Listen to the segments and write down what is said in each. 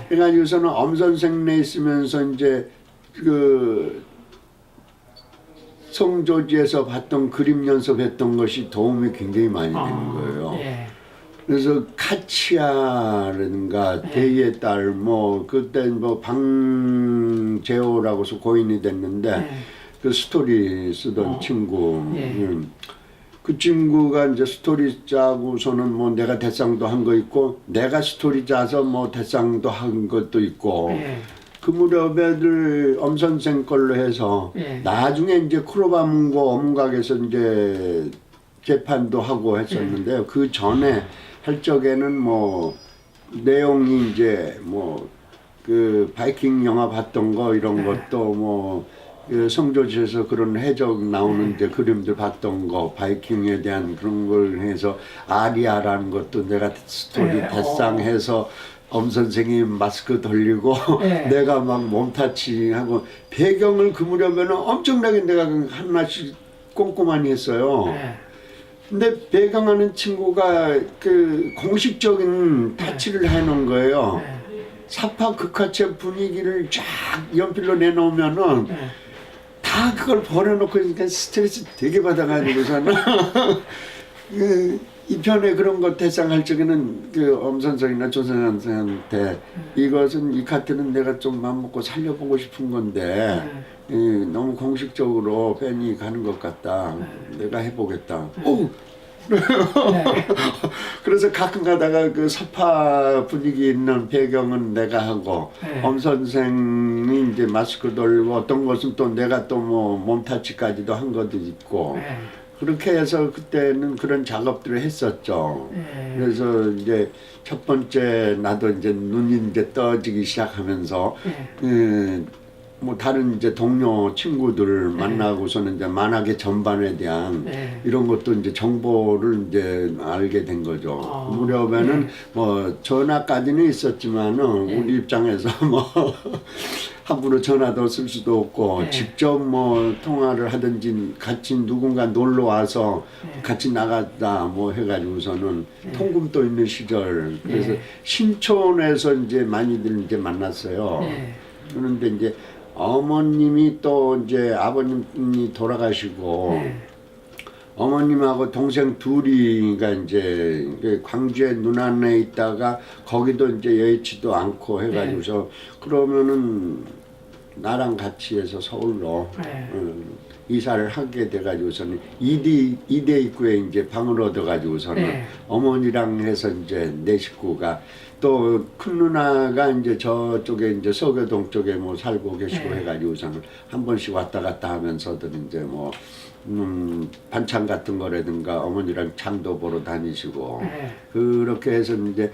그래가지고서는 엄선생내 있으면서 이제 그 성조지에서 봤던 그림 연습했던 것이 도움이 굉장히 많이 되는 거예요. 그래서 카치아라든가 대의의 딸, 뭐 그때 뭐 방재호라고서 고인이 됐는데 그 스토리 쓰던 친구. 그 친구가 이제 스토리 짜고서는 뭐 내가 대상도 한 거 있고 내가 스토리 짜서 뭐 대상도 한 것도 있고 그 무렵에들 엄선생 걸로 해서 나중에 이제 크로바문고 어문각에서 이제 재판도 하고 했었는데요. 그 전에 할 적에는 뭐 내용이 이제 뭐 그 바이킹 영화 봤던 거 이런 것도 뭐 그 성조지에서 그런 해적 나오는 이제 그림들 봤던 거 바이킹에 대한 그런 걸 해서 아리아라는 것도 내가 스토리 대상해서 엄 선생님 마스크 돌리고 내가 막 몸타치하고 배경을 그 무렵에는 엄청나게 내가 하나씩 꼼꼼하니 했어요. 근데 배경하는 친구가 그 공식적인 타치를 해놓은 거예요. 사파 극화체 분위기를 쫙 연필로 내놓으면은 다 그걸 버려놓고 있으니까 스트레스 되게 받아가지고서는 이 편에 그런 거 대상할 적에는 그 엄선생이나 조선생한테 이것은 이 카트는 내가 좀 맘먹고 살려보고 싶은 건데 너무 공식적으로 팬이 가는 것 같다. 내가 해보겠다. 오! 그래서 가끔 가다가 그 서파 분위기 있는 배경은 내가 하고 엄 선생이 이제 마스크 돌리고 어떤 것은 또 내가 또 뭐 몸타치까지도 한 것도 있고 그렇게 해서 그때는 그런 작업들을 했었죠. 그래서 이제 첫 번째 나도 이제 눈이 이제 떠지기 시작하면서 뭐 다른 이제 동료 친구들을 만나고서는 이제 만화계 전반에 대한 이런 것도 이제 정보를 이제 알게 된 거죠. 그 무렵에는 뭐 전화까지는 있었지만은 우리 입장에서 뭐 함부로 전화도 쓸 수도 없고 직접 뭐 통화를 하든지 같이 누군가 놀러 와서 같이 나갔다 뭐 해가지고서는 통금도 있는 시절 그래서 신촌에서 이제 많이들 이제 만났어요. 그런데 이제 어머님이 또 이제 아버님이 돌아가시고 어머님하고 동생 둘이가 이제 광주에 누난에 있다가 거기도 이제 여의치도 않고 해가지고서 그러면은 나랑 같이 해서 서울로 이사를 하게 돼가지고서는 이대 입구에 이제 방을 얻어가지고서는 어머니랑 해서 이제 내 식구가 또 큰 누나가 이제 저쪽에 이제 서교동 쪽에 뭐 살고 계시고 해가지고서는 한 번씩 왔다 갔다 하면서들 이제 뭐 반찬 같은 거라든가 어머니랑 장도 보러 다니시고 그렇게 해서 이제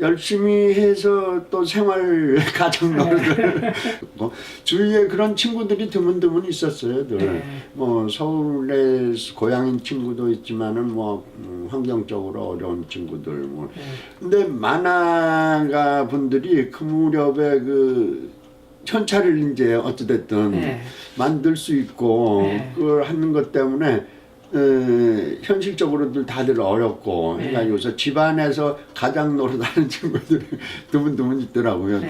열심히 해서 또 생활 가정 노릇을 주위에 그런 친구들이 드문드문 있었어요. 늘 뭐 서울에 고향인 친구도 있지만은 뭐 환경적으로 어려운 친구들 뭐 근데 만화가 분들이 그 무렵에 그 현찰을 이제 어찌됐든 만들 수 있고 그걸 하는 것 때문에 현실적으로도 다들 어렵고 해가지고서 집안에서 가장 노릇하는 친구들이 드문드문 있더라고요.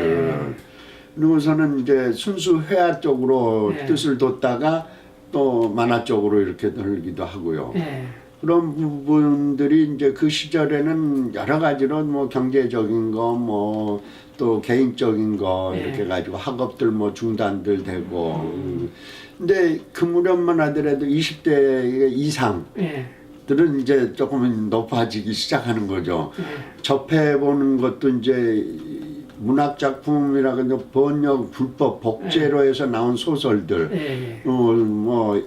그리고서는 이제 순수 회화 쪽으로 뜻을 뒀다가 또 만화 쪽으로 이렇게 돌기도 하고요. 그런 부분들이 이제 그 시절에는 여러 가지로 뭐 경제적인 거 뭐 또 개인적인 거 이렇게 가지고 학업들 뭐 중단들 되고 근데 그 무렵만 하더라도 20대 이상 들은 이제 조금 높아지기 시작하는 거죠. 접해보는 것도 이제 문학 작품이라고 번역 불법 복제로 해서 나온 소설들 뭐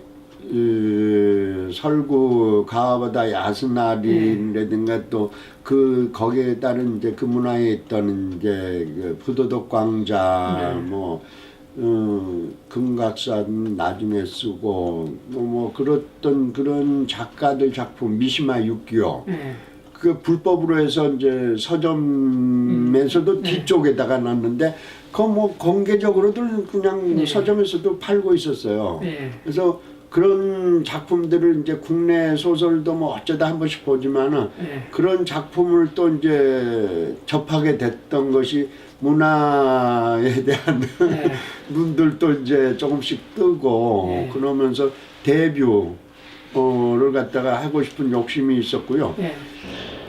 설구 가와바다 야스나리라든가 또 그 거기에 따른 이제 그 문화에 있던 이제 그 부도덕 광자 뭐 금각산 나중에 쓰고 뭐 그랬던 그런 작가들 작품 미시마 6.25 그 불법으로 해서 이제 서점에서도 뒤쪽에다가 놨는데 그 뭐 공개적으로들 그냥 서점에서도 팔고 있었어요. 그래서 그런 작품들을 이제 국내 소설도 뭐 어쩌다 한 번씩 보지만은 그런 작품을 또 이제 접하게 됐던 것이 문화에 대한 네. 눈들도 이제 조금씩 뜨고 네. 그러면서 데뷔를 갖다가 하고 싶은 욕심이 있었고요. 네.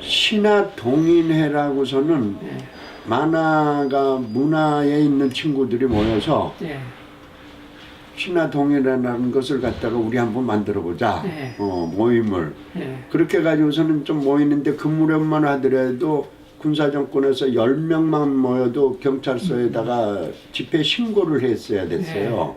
신화동인회라고서는 네. 만화가 문화에 있는 친구들이 모여서 네. 신화동인회라는 것을 갖다가 우리 한번 만들어 보자. 네. 모임을. 네. 그렇게 가지고서는 좀 모이는데 그 무렵만 하더라도 군사정권에서 10명만 모여도 경찰서에다가 집회 신고를 했어야 됐어요.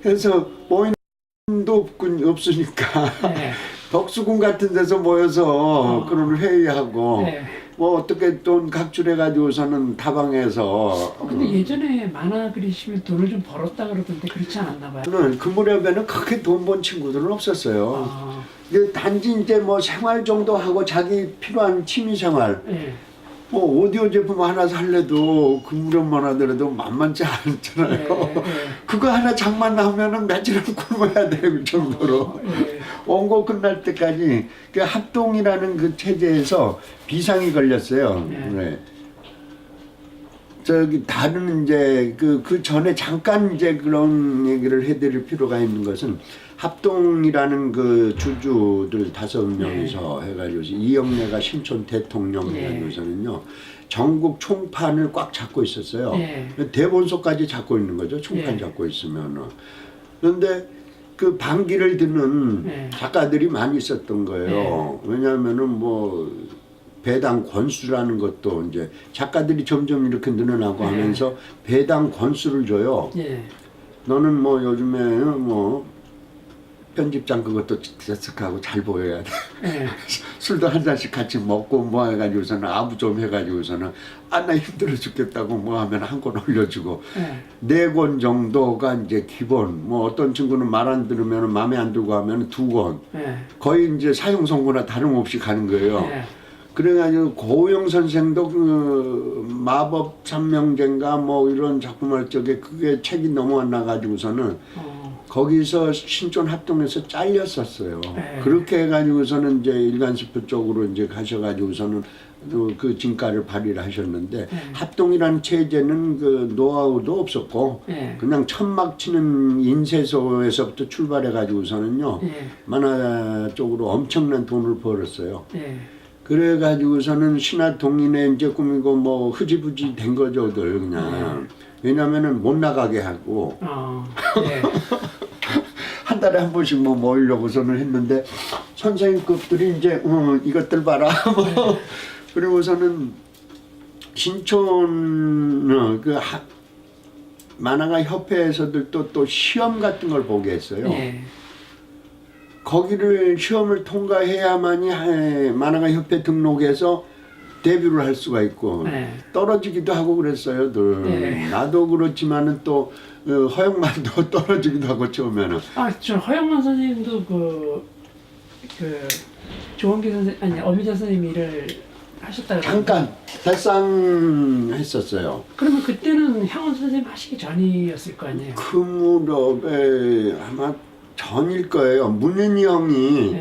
그래서 모임도 없으니까 네. 덕수궁 같은 데서 모여서 그런 회의하고 네. 뭐 어떻게 돈 각출해가지고서는 다방에서 근데 예전에 만화 그리시면 돈을 좀 벌었다 그러던데 그렇지 않았나 봐요. 그 무렵에는 그렇게 돈 번 친구들은 없었어요. 아, 단지 이제 뭐 생활 정도 하고 자기 필요한 취미 생활, 네. 뭐 오디오 제품 하나 살래도 그 무렵만 하더라도 만만치 않잖아요. 네, 네. 그거 하나 장만 나오면은 며칠은 굶어야 될 정도로 네. 원고 끝날 때까지 그 합동이라는 그 체제에서 비상이 걸렸어요. 네. 네. 저기 다른 이제 그 전에 잠깐 이제 그런 얘기를 해드릴 필요가 있는 것은 합동이라는 그 주주들 5명이서 해가지고 이영래가 신촌 대통령 해가지고서는요 전국 총판을 꽉 잡고 있었어요. 대본소까지 잡고 있는 거죠. 총판 잡고 있으면은. 그런데 그 반기를 드는 작가들이 많이 있었던 거예요. 왜냐하면은 뭐 배당 권수라는 것도 이제 작가들이 점점 이렇게 늘어나고 하면서 배당 권수를 줘요. 너는 뭐 요즘에 뭐 편집장 그것도 재석하고 잘 보여야 돼. 술도 한 잔씩 같이 먹고 뭐 해가지고서는 아부 좀 해가지고서는 아 나 힘들어 죽겠다고 뭐 하면 한 권 올려주고 4권 정도가 이제 기본. 뭐 어떤 친구는 말 안 들으면 마음에 안 들고 하면 2권. 거의 이제 사형 선고나 다름없이 가는 거예요. 그래가지고 고우영 선생도 그 마법 삼명제인가 뭐 이런 작품할 적에 그게 책이 너무 안 나가지고서는 거기서 신촌 합동에서 잘렸었어요. 그렇게 해가지고서는 이제 일간스표 쪽으로 이제 가셔가지고서는 그 진가를 발휘를 하셨는데 합동이라는 체제는 그 노하우도 없었고 그냥 천막 치는 인쇄소에서부터 출발해가지고서는요 만화 쪽으로 엄청난 돈을 벌었어요. 그래가지고서는 신화동인회 이제 꾸미고 뭐 흐지부지 된 거죠들 그냥. 왜냐면은 못 나가게 하고 한 달에 한 번씩 뭐 모이려고서는 했는데 선생님급들이 이제 이것들 봐라 뭐 그리고서는 신촌 그 만화가 협회에서들 또 시험 같은 걸 보게 했어요. 거기를 시험을 통과해야만이 만화가 협회 등록해서 데뷔를 할 수가 있고 떨어지기도 하고 그랬어요. 나도 그렇지만은 또 허영만도 떨어지기도 하고 처음에는. 저 허영만 선생님도 그 조원기 선생 아니 어미자 선생님 일을 하셨다고. 잠깐 대상 했었어요. 그러면 그때는 향원 선생님 하시기 전이었을 거 아니에요? 그 무렵에 아마 전일 거예요. 문윤이 형이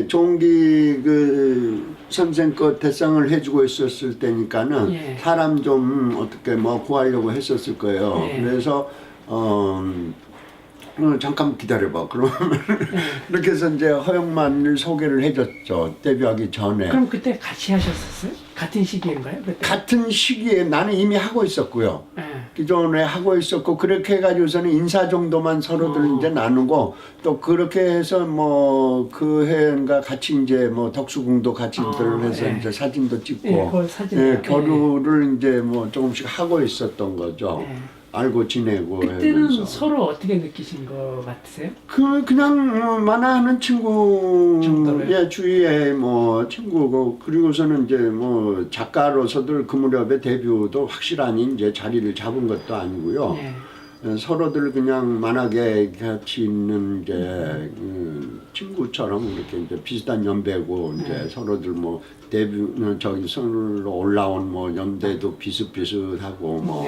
종기 그 선생 거 대상을 해주고 있었을 때니까는 사람 좀 어떻게 뭐 구하려고 했었을 거예요. 그래서 잠깐 기다려봐. 그러면 이렇게 해서 이제 허영만을 소개를 해줬죠. 데뷔하기 전에. 그럼 그때 같이 하셨었어요? 같은 시기인가요? 그때? 같은 시기에 나는 이미 하고 있었고요. 기존에 하고 있었고 그렇게 해가지고서는 인사 정도만 서로들 이제 나누고 또 그렇게 해서 뭐 그 해인가 같이 이제 뭐 덕수궁도 같이 들어서 이제 사진도 찍고 교류를 이제 뭐 조금씩 하고 있었던 거죠. 알고 지내고 그때는 하면서. 서로 어떻게 느끼신 것 같으세요? 그냥 만화하는 친구 정도로요? 주위에 뭐 친구고 그리고서는 이제 뭐 작가로서들 그 무렵에 데뷔도 확실하니 이제 자리를 잡은 것도 아니고요. 서로들 그냥 만하게 같이 있는 이제 친구처럼 이렇게 이제 비슷한 연배고 이제 서로들 뭐 데뷔 저기 선으로 올라온 뭐 연대도 비슷비슷하고 뭐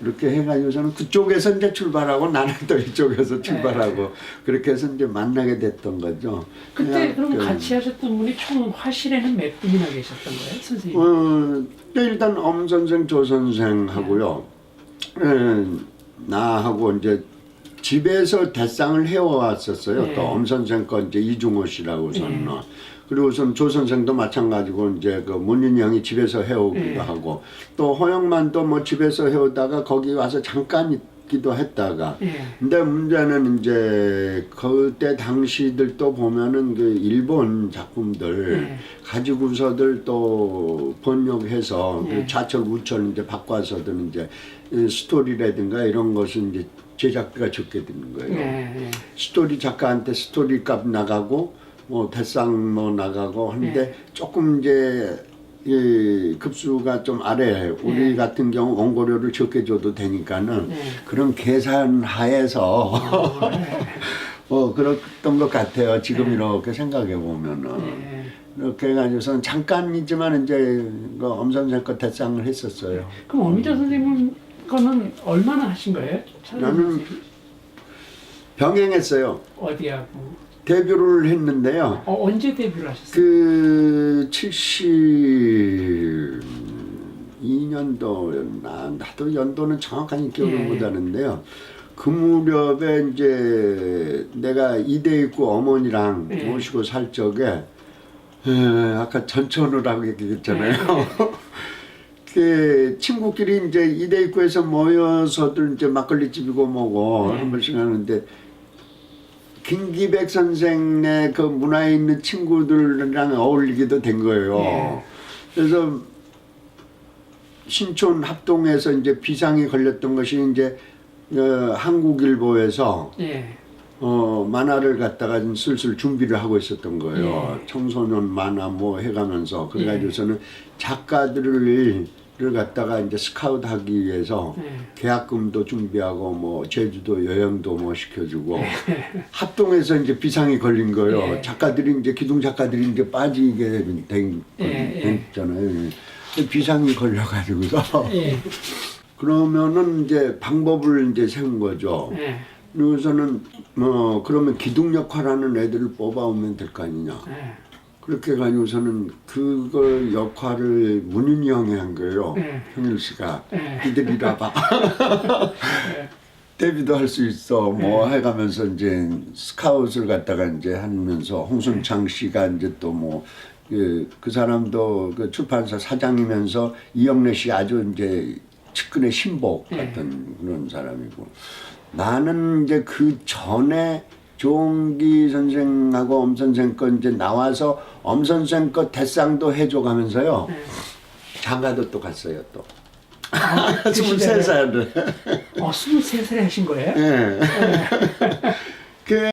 이렇게 해가지고서는 그쪽에서 이제 출발하고 나는 또 이쪽에서 출발하고 그렇게 해서 이제 만나게 됐던 거죠. 그때 그럼 그, 같이 하셨던 분이 총 화실에는 몇 분이나 계셨던 거예요, 선생님? 일단 엄 선생, 조 선생하고요. 나하고 이제 집에서 대상을 해왔었어요. 또 엄 선생 거 이제 이중호 씨라고 우선 그리고 우선 조 선생도 마찬가지고 이제 그 문윤이 형이 집에서 해오기도 하고 또 허영만도 뭐 집에서 해오다가 거기 와서 잠깐 있기도 했다가 근데 문제는 이제 그때 당시들 또 보면은 그 일본 작품들 가지고서들 또 번역해서 그 좌철 우철 이제 바꿔서든 이제 스토리라든가 이런 것은 이제 제작비가 적게 드는 거예요. 스토리 작가한테 스토리 값 나가고 뭐 대상 뭐 나가고 하는데 조금 이제 이 급수가 좀 아래 우리 같은 경우 원고료를 적게 줘도 되니까는 그런 계산 하에서 그랬던 것 같아요. 지금 이렇게 생각해 보면은 이렇게 해가지고선 잠깐이지만 이제 그 엄 선생 거 대상을 했었어요. 그럼 엄희자 선생님 거는 얼마나 하신 거예요? 나는 병행했어요. 어디하고? 데뷔를 했는데요. 언제 데뷔를 하셨어요? 그 72년도였나 나도 연도는 정확하게 기억을 못하는데요. 그 무렵에 이제 내가 이대 있고 어머니랑 모시고 살 적에 아까 전천후라고 얘기했잖아요. 그 친구끼리 이제 이대 입구에서 모여서들 이제 막걸리 집이고 뭐고 한 번씩 하는데 김기백 선생의 그 문화에 있는 친구들이랑 어울리기도 된 거예요. 그래서 신촌 합동에서 이제 비상이 걸렸던 것이 이제 한국일보에서 만화를 갖다가 슬슬 준비를 하고 있었던 거예요. 청소년 만화 뭐 해가면서 그래가지고서는 작가들을 갖다가 이제 스카우트하기 위해서 계약금도 준비하고 뭐 제주도 여행도 뭐 시켜주고 합동에서 이제 비상이 걸린 거예요. 작가들이 이제 기둥 작가들이 이제 빠지게 됐잖아요. 비상이 걸려가지고서 그러면은 이제 방법을 이제 세운 거죠. 그래서는 뭐 그러면 기둥 역할하는 애들을 뽑아오면 될 거 아니냐. 그렇게 해가지고서는 그걸 역할을 문윤이 형이 한 거예요. 형일 씨가 이들이라 봐. 데뷔도 할 수 있어. 뭐 해가면서 이제 스카웃을 갖다가 이제 하면서 홍순창 씨가 이제 또 뭐 그 사람도 그 출판사 사장이면서 이영래 씨 아주 이제 측근의 신복 같은 그런 사람이고 나는 이제 그 전에 조홍기 선생하고 엄 선생 거 이제 나와서 엄 선생 거 대상도 해줘가면서요. 장가도 또 갔어요 또. 23살을. 23살에 하신 거예요? 예. 그